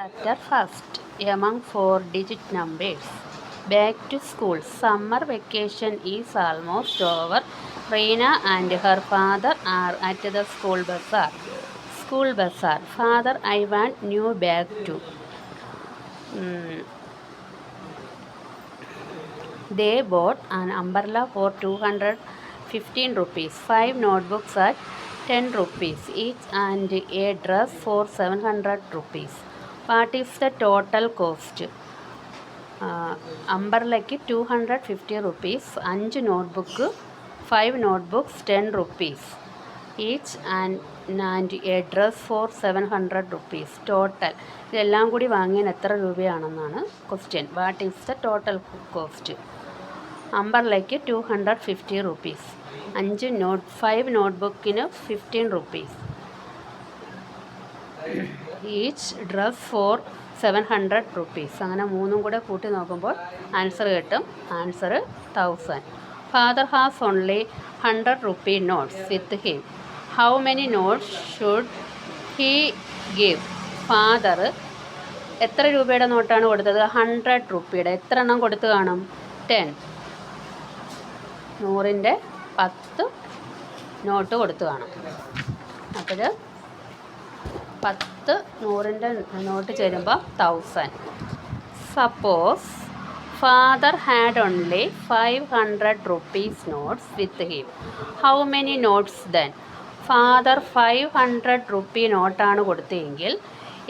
Chapter first. Among four-digit numbers. Back to school. Summer vacation is almost over. Reena and her father are at the school bazaar. School bazaar. Father, I want new bag too. They bought an umbrella for 215 rupees, 5 notebooks at 10 rupees each and a dress for 700 rupees. What is the total cost? Umbrellയ്ക്ക് 250 rupees, 5 notebook 5 notebooks 10 rupees each and a dress for 700 rupees. Total ഇതെല്ലാം കൂടി വാങ്ങിയാൽ എത്ര രൂപയാണെന്നാണ് question. What is the total cost? അംബർലയ്ക്ക് 250 rupees, 5 നോട്ട്ബുക്കിന് 15 rupees, each dress for 700 rupees. അങ്ങനെ മൂന്നും കൂടെ കൂട്ടി നോക്കുമ്പോൾ ആൻസർ കിട്ടും. Answer 1000. Father has only 100 rupee notes with him. How many notes should he give? Father എത്ര രൂപയുടെ നോട്ടാണ് കൊടുത്തത്? 100 രൂപയുടെ. എത്ര എണ്ണം കൊടുത്തു കാണും? 10. 100ൻ്റെ 10 നോട്ട് കൊടുത്തു കാണും. അപ്പോൾ 10 100ൻ്റെ നോട്ട് ചേരുമ്പോൾ 1000. Suppose father had only 500 rupees notes with him. How many notes then? Father 500 rupee നോട്ടാണ് കൊടുത്തതെങ്കിൽ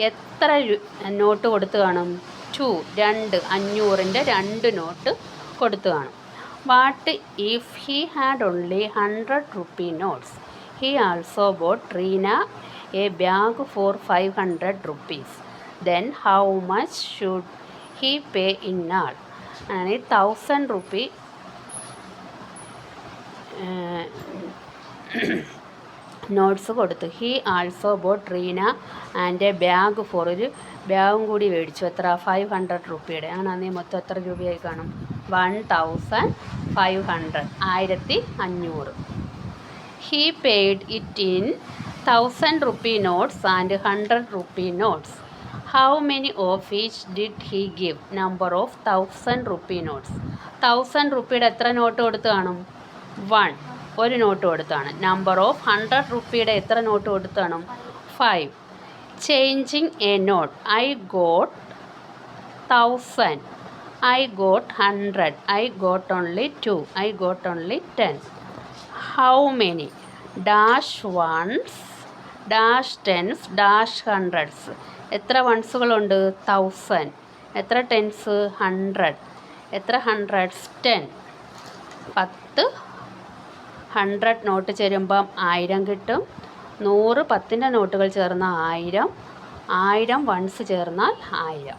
എത്ര നോട്ട് കൊടുത്തു കാണും? 2. 500ൻ്റെ 2 നോട്ട് കൊടുത്തു കാണും. What if he had only 100 rupee notes? He also bought Reena a bag for 500 rupees. Then how much should he pay in all? അങ്ങനെ 1000 rupee notes കൊടുത്തു. He also bought Reena and a bag for, ഒരു ബാഗും കൂടി മേടിച്ചു. എത്ര? 500 രൂപയുടെ. അങ്ങനെ മൊത്തം എത്ര രൂപയായി കാണും? 1500, 1500. He paid it in 1000 rupee notes and 100 rupee notes. How many of each did he give? Number of 1000 rupee notes. 1000 രൂപയുടെ എത്ര നോട്ട് കൊടുത്തു കാണും? 1. ഒരു നോട്ട് കൊടുത്താണ്. നമ്പർ ഓഫ് 100 രൂപയുടെ എത്ര നോട്ട് കൊടുത്തു കാണും? 5. Changing a note. I got 1000. I got 100. I got only 2. I got only 10. How many? Dash ones, dash tens, dash hundreds. എത്ര വൺസുകളുണ്ട്? 1000. എത്ര ടെൻസ്? 100. എത്ര ഹൺഡ്രഡ്സ്? 10. 10 100 നോട്ട് ചേരുമ്പം 1000 കിട്ടും. 100 10ൻ്റെ നോട്ടുകൾ ചേർന്നാൽ 1000, 1000 വൺസ് ചേർന്നാൽ 1000.